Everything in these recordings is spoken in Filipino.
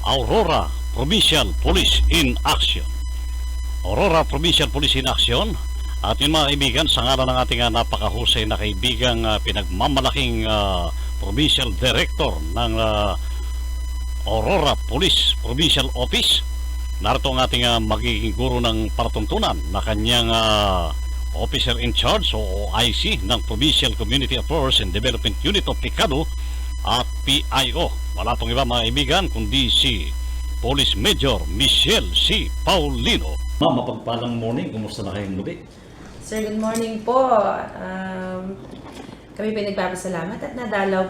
Aurora Provincial Police in Action. Aurora Provincial Police in Action. At yun mga kaibigan, sa ngalan ng ating napakahusay na kaibigang pinagmamalaking Provincial Director ng Aurora Police Provincial Office, narito ang ating magiging guro ng paratuntunan na kanyang Officer in Charge o OIC ng Provincial Community Affairs and Development Unit of Picado at PIO. Wala pong iba mga kaibigan kundi si Police Major Michelle C. Paulino. Ma'am, mapagpalang morning. Kumusta na kayong gabi? Sir, good morning po. Kami pinagpapasalamat at nadalaw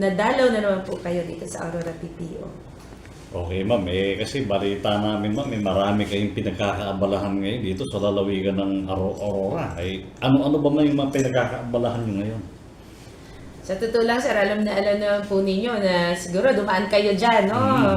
na naman po kayo dito sa Aurora PPO. Okay ma'am, kasi balita namin ma'am, marami kayong pinagkakaabalahan ngayon dito sa lalawigan ng Aurora. Ano-ano ba may mga pinagkakaabalahan nyo ngayon? Sa totoo lang sir, alam na po ninyo na siguro dumaan kayo dyan, no?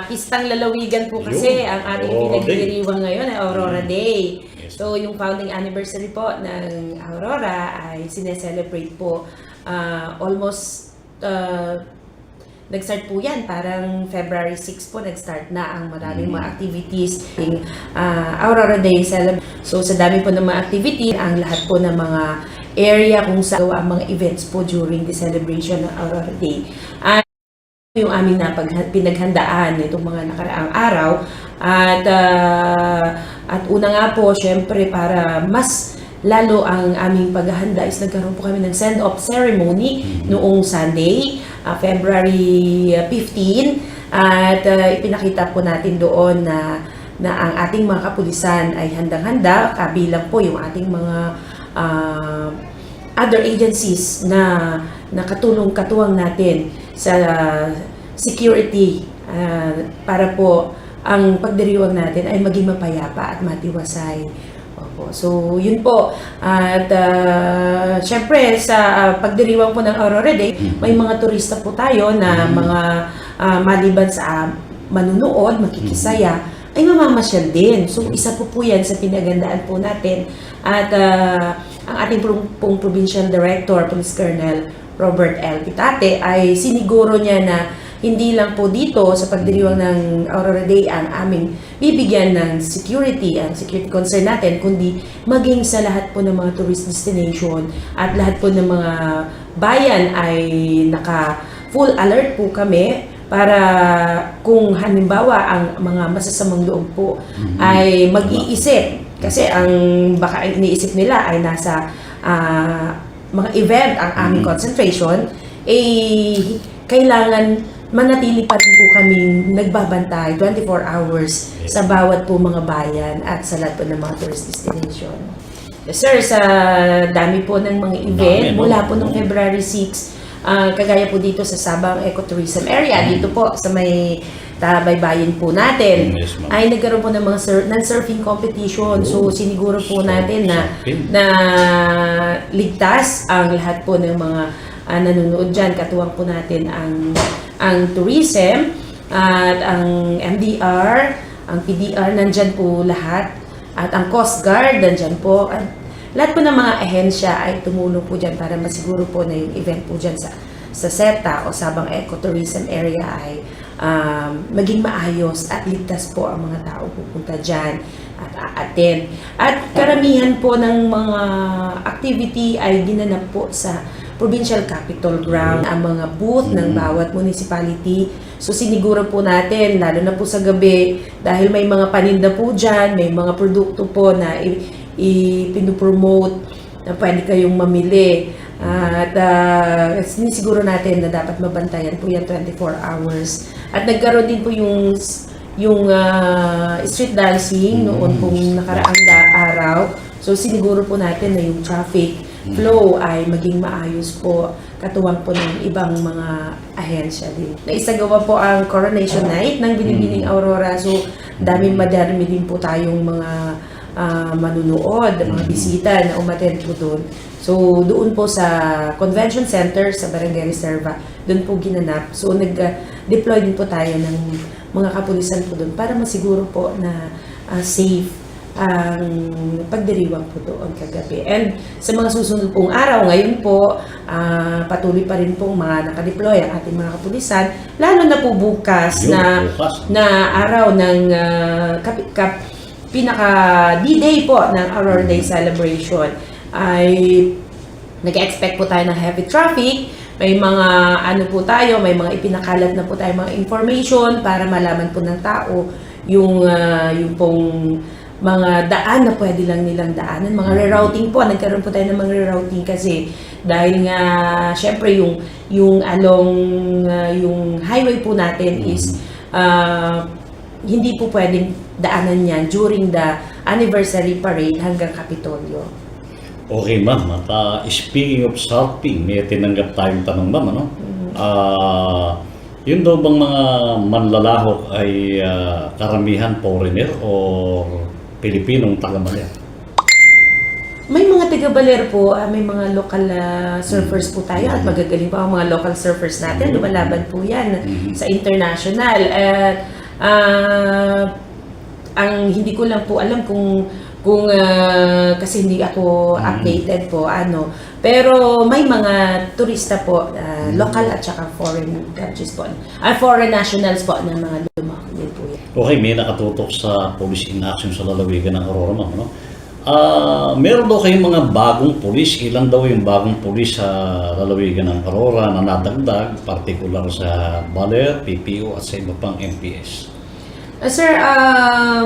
Pistang lalawigan po kasi ang ating pinagdiriwang ngayon ay Aurora Day. Yes. So yung founding anniversary po ng Aurora ay sineselebrate po almost nag-start po yan, parang February 6 po nag-start na ang maraming mga activities ng Aurora Day celebration. So sa dami po ng mga activity, ang lahat po ng mga area kung saan gawa ang mga events po during the celebration ng Aurora Day. Yung aming pinaghandaan nitong mga nakaraang araw at una nga po syempre para mas lalo ang aming paghahanda is nagkaroon po kami ng send-off ceremony noong Sunday, February 15 at ipinakita po natin doon na ang ating mga kapulisan ay handang-handa, kabilang po yung ating mga other agencies na nakatulong-katuwang natin sa security para po ang pagdiriwang natin ay maging mapayapa at matiwasay. Opo. So, yun po. At syempre, sa pagdiriwang po ng Aurora Day, may mga turista po tayo na mga maliban sa manunood, makikisaya, ay mamamasyal din. So, isa po yan sa pinagandaan po natin. At ang ating pong Provincial Director, Police Colonel Robert L. Pitate, ay siniguro niya na hindi lang po dito sa pagdiriwang ng Aurora Day ang aming bibigyan ng security, ang security concern natin, kundi maging sa lahat po ng mga tourist destination at lahat po ng mga bayan ay naka full alert po kami para kung halimbawa ang mga masasamang loob po ay mag-iisip. Kasi ang baka iniisip nila ay nasa mga event ang aming concentration, kailangan manatili pa rin po kaming nagbabantay 24 hours sa bawat po mga bayan at sa lahat po ng mga tourist destination. Yes, sir, sa dami po ng mga event, mula po noong February 6, kagaya po dito sa Sabang Ecotourism Area, dito po sa may Baybayin po natin, ay nagkaroon po ng mga non-surfing competition. So siniguro po natin na ligtas ang lahat po ng mga nanonood dyan. Katuwang po natin ang tourism at ang MDR, ang PDR, nandyan po lahat. At ang Coast Guard, nandyan po. At lahat po ng mga ahensya ay tumulong po dyan para masiguro po na yung event po dyan sa SETA o Sabang Ecotourism Area ay maging maayos at ligtas po ang mga tao pupunta dyan at a-attend. At karamihan po ng mga activity ay ginanap po sa Provincial Capitol Ground, ang mga booth ng bawat municipality. So siniguro po natin, lalo na po sa gabi, dahil may mga paninda po dyan, may mga produkto po na ipinopromote na pwede kayong mamili. At sinisiguro natin na dapat mabantayan po yan 24 hours. At nagkaroon din po yung street dancing noon pong nakaraang araw. So siniguro po natin na yung traffic flow ay maging maayos po, katuwang po ng ibang mga ahensya din. Naisagawa po ang Coronation Night ng Binibining Aurora. So madami din po tayong mga manunood, mga bisita na umattend po doon. So, doon po sa Convention Center sa Barangay Reserva, doon po ginanap. So, nag-deploy din po tayo ng mga kapulisan po doon para masiguro po na safe ang pagdiriwang po doon kagabi. And sa mga susunod pong araw, ngayon po, patuloy pa rin pong mga nakadeploy ang ating mga kapulisan, lalo na po bukas na araw ng pinaka D-Day po ng Aurora Day celebration ay nag-expect po tayo ng heavy traffic. May mga may mga ipinakalat na po tayo mga information para malaman po ng tao yung pong mga daan na pwede lang nilang daanan, mga rerouting po, nagkaroon po tayo ng mga rerouting kasi dahil nga syempre yung yung highway po natin is hindi po pwedeng daanan yan during the anniversary parade hanggang Kapitolyo. Okay, ma'am. At speaking of salting, may tinanggap tayong tanong, ma'am, ano? Yun daw bang mga manlalahok ay karamihan foreigner or Pilipinong taga-Baler? May mga taga-Baler po, may mga local surfers po tayo at magagaling pa ang mga local surfers natin. Lumalaban po yan sa international. At ang hindi ko lang po alam kung kasi hindi ako updated po pero may mga turista po local at saka foreign countries po foreign nationals po na mga lumakad po yan. Okay, may nakatutok sa police in action sa lalawigan ng Aurora, ma'am, no? Meron daw kayong mga bagong pulis. Ilan daw yung bagong pulis sa lalawigan ng Aurora na nadagdag, particular sa Baler, PPO at sa iba pang MPS? Sir,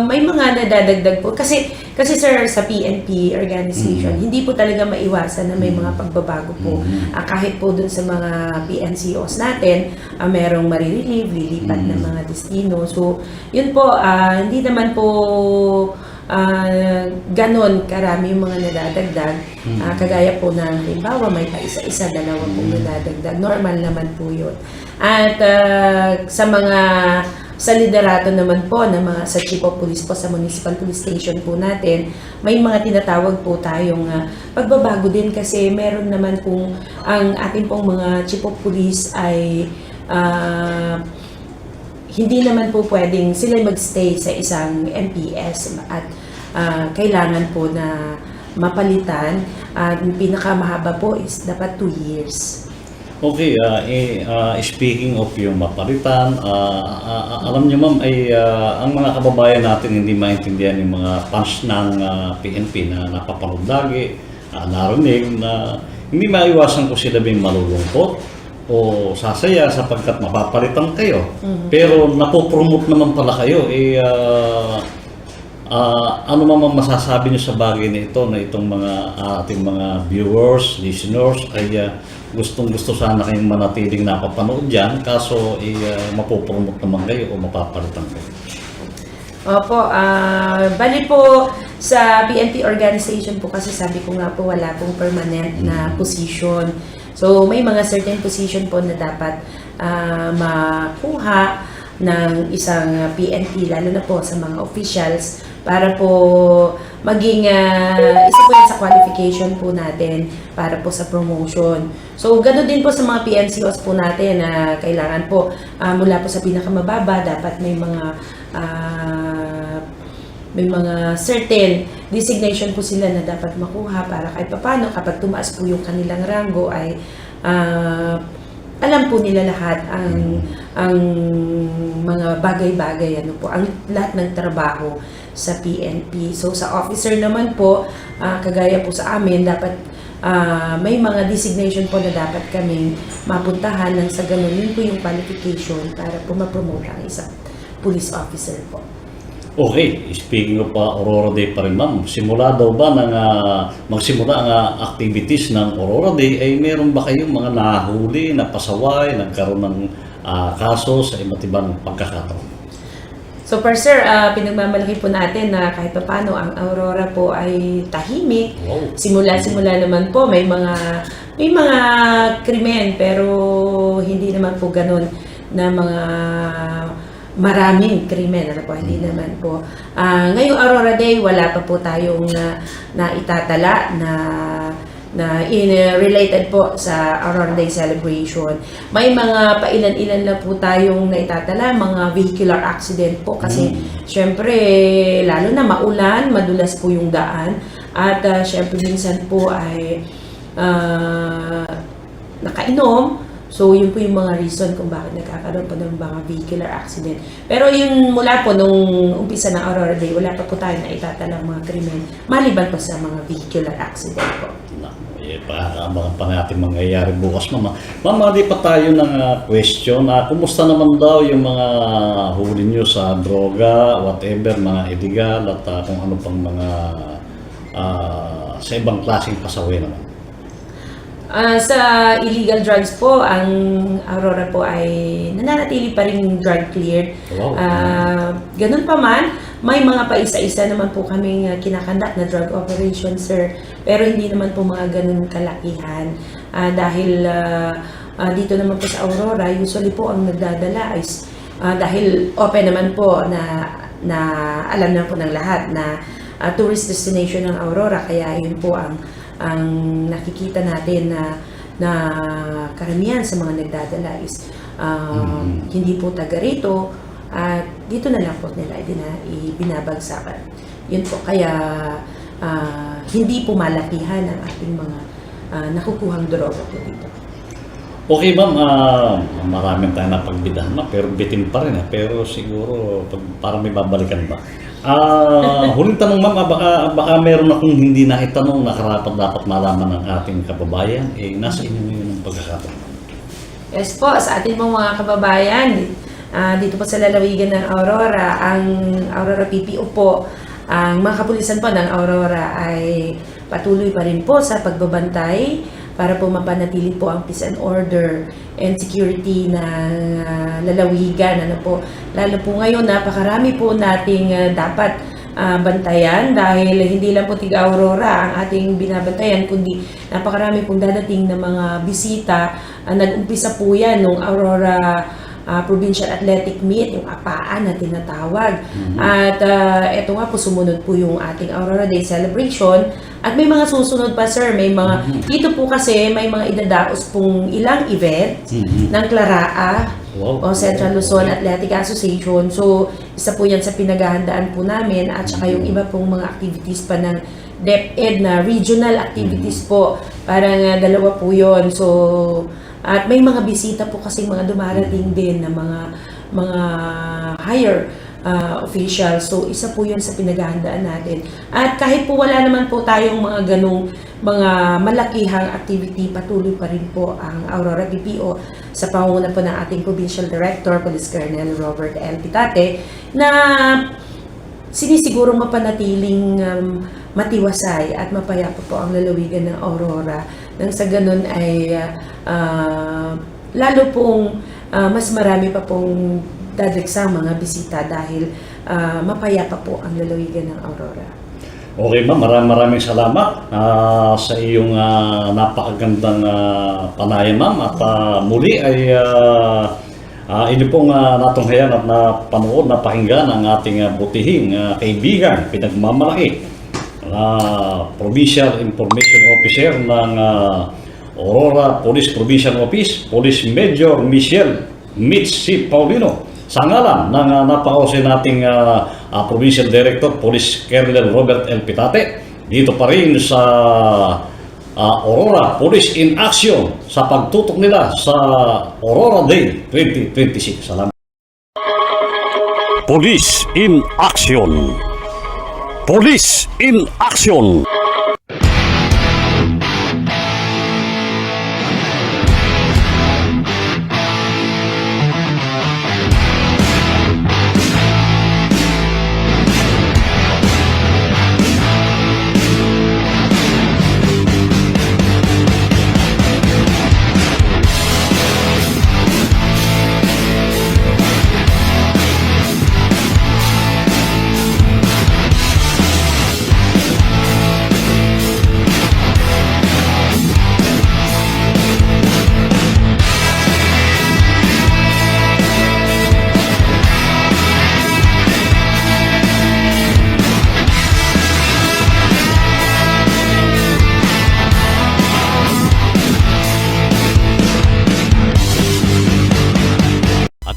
may mga nadadagdag po. Kasi sir, sa PNP organization, hindi po talaga maiwasan na may mga pagbabago po. Kahit po dun sa mga PNCOs natin, merong marirelieve, lilipat na mga destino. So, yun po, hindi naman po ganon karami yung mga nadadagdag. Kagaya po ng halimbawa, may isa-isa, dalawa pong nadadagdag. Normal naman po yun. At sa liderato naman po ng mga sa Chief of Police po sa Municipal Police Station po natin, may mga tinatawag po tayong pagbabago din kasi meron naman pong ang ating pong mga Chief of Police ay hindi naman po pwedeng sila magstay sa isang MPS at kailangan po na mapalitan. Ang pinakamahaba po is dapat 2 years. Okay, speaking of yung mapalitan, alam niyo, ma'am, ay ang mga kababayan natin hindi maintindihan yung mga fans ng PNP na napapanood lagi, narinig na hindi maiwasan ko sila bing malulungkot o sasaya sapagkat mapapalitan kayo. Pero napopromote naman pala kayo, ano mamang masasabi niyo sa bagay na ito na itong mga ating mga viewers, listeners ay gustong-gusto sana kayong manatiling napapanood dyan, kaso mapopromote naman kayo o mapapalitan kayo? Opo, bali po sa PNP organization po kasi sabi ko nga po wala pong permanent na position. So may mga certain position po na dapat makuha ng isang PNP, lalo na po sa mga officials para po maging isa po yan sa qualification po natin para po sa promotion. So, gano'n din po sa mga PNCOs po natin na kailangan po mula po sa pinakamababa, dapat may mga certain designation po sila na dapat makuha para kahit paano kapag tumaas po yung kanilang rango ay alam po nila lahat ang mga bagay-bagay, ang lahat ng trabaho sa PNP. So sa officer naman po, kagaya po sa amin, dapat may mga designation po na dapat kaming mapuntahan nang sa ganun yun po yung qualification para po ma-promote ang isang police officer po. Okay, speaking of Aurora Day pa rin, ma'am, simula daw ba magsimula ang activities ng Aurora Day ay meron ba kayong mga nahuli, napasaway, nagkaroon ng kaso sa iba't ibang pagkakataon? So per sir, pinagmamalaki po natin na kahit paano ang Aurora po ay tahimik. Wow. Simula naman po may mga krimen pero hindi naman po ganun na mga maraming krimen, hindi naman po. Ngayong Aurora Day, wala pa po tayong na itatala na related po sa Aurora Day celebration. May mga pailan-ilan na po tayong naitatala, mga vehicular accident po kasi syempre lalo na maulan, madulas po yung daan at syempre minsan po ay nakainom. So, yun po yung mga reason kung bakit nagkakaroon po ng mga vehicular accident. Pero yung mula po nung umpisa ng Aurora Day, wala pa po tayo na itatalang mga krimen maliban po sa mga vehicular accident po. Pakakabangan pa natin mangyayari bukas, Ma'am. Ma'am, di pa tayo ng question. Kumusta naman daw yung mga huli nyo sa droga, whatever, mga illegal at kung ano pang mga sa ibang klaseng pasawi naman? Sa illegal drugs po, ang Aurora po ay nananatili pa rin drug cleared. Wow. Ganun pa man, may mga paisa-isa naman po kaming kinakandak na drug operation, sir. Pero hindi naman po mga ganun kalakihan. Dahil dito naman po sa Aurora, usually po ang nagdadala is dahil open naman po na alam na po ng lahat na tourist destination ng Aurora. Kaya yun po ang nakikita natin na karamihan sa mga nagdadala is hindi po taga rito at dito na lang po nila ibinabagsakan. Yun po, kaya hindi po malakihan ang ating mga nakukuhang droga po dito. Okay, Ma'am, maraming tayo napagbidahan, pero bitin pa rin. Pero siguro parang may babalikan ba? Huling tanong, Ma'am, baka meron akong hindi na itanong na karapat dapat malaman ng ating kababayan. Nasa inyo ngayon ang pagkakataon. Yes po, sa ating mga kababayan, dito po sa lalawigan ng Aurora, ang Aurora PPO po, ang mga kapulisan po ng Aurora ay patuloy pa rin po sa pagbabantay para po mapanatili po ang peace and order and security ng lalawigan. Lalo po ngayon, napakarami po nating dapat bantayan dahil hindi lang po tiga Aurora ang ating binabantayan, kundi napakarami pong dadating na mga bisita. Nag-umpisa po yan nung Aurora Provincial Athletic Meet, yung APAA na tinatawag. At eto nga po, sumunod po yung ating Aurora Day celebration. At may mga susunod pa, sir. May mga, dito po kasi may mga idadaos pong ilang event ng Claraa o Central Luzon Athletic Association. So, isa po yan sa pinaghahandaan po namin at saka yung iba pong mga activities pa ng DepEd na regional activities po. Parang dalawa po yun. So, at may mga bisita po kasi mga dumarating din na mga higher officials. So, isa po yun sa pinaghahandaan natin. At kahit po wala naman po tayong mga ganong mga malakihang activity, patuloy pa rin po ang Aurora PPO sa pangunguna po ng ating Provincial Director, Police Colonel Robert L. Pitate, na sinisigurong mapanatiling matiwasay at mapayapa po ang lalawigan ng Aurora. Nang sa ganun ay lalo pong mas marami pa pong dadagsang mga bisita dahil mapayapa po ang lalawigan ng Aurora. Okay, Ma'am, maraming salamat sa iyong napakagandang panayam, Ma'am. At muli ay inyo pong natunghayan at napanood, napakinggan ang ating butihing kaibigan, pinagmamalaki, Provincial Information Officer ng Aurora Police Provincial Office, Police Major Michelle Mitch C. Paulino. Sa ngalan ng napakahusay nating Provincial Director, Police Colonel Robert L. Pitate, dito pa rin sa Aurora Police in Action sa pagtutok nila sa Aurora Day 2026. Salamat. Police in Action. Police in Action.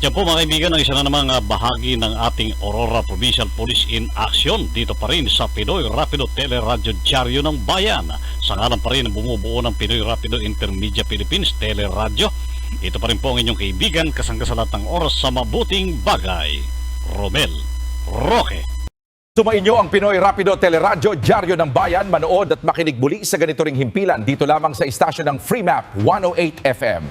At yan po mga kaibigan, ang isa na namang bahagi ng ating Aurora Provincial Police in Action dito pa rin sa Pinoy Rapido Teleradyo Diaryo ng Bayan. Sa ngalan pa rin ng bumubuo ng Pinoy Rapido Intermedia Philippines Teleradyo. Ito pa rin po ang inyong kaibigan, kasangga sa lahat ng oras sa mabuting bagay, Romel Roque. Sumainyo ang Pinoy Rapido Teleradyo Diaryo ng Bayan. Manood at makinig muli sa ganito ring himpilan dito lamang sa istasyon ng Free Map 108 FM.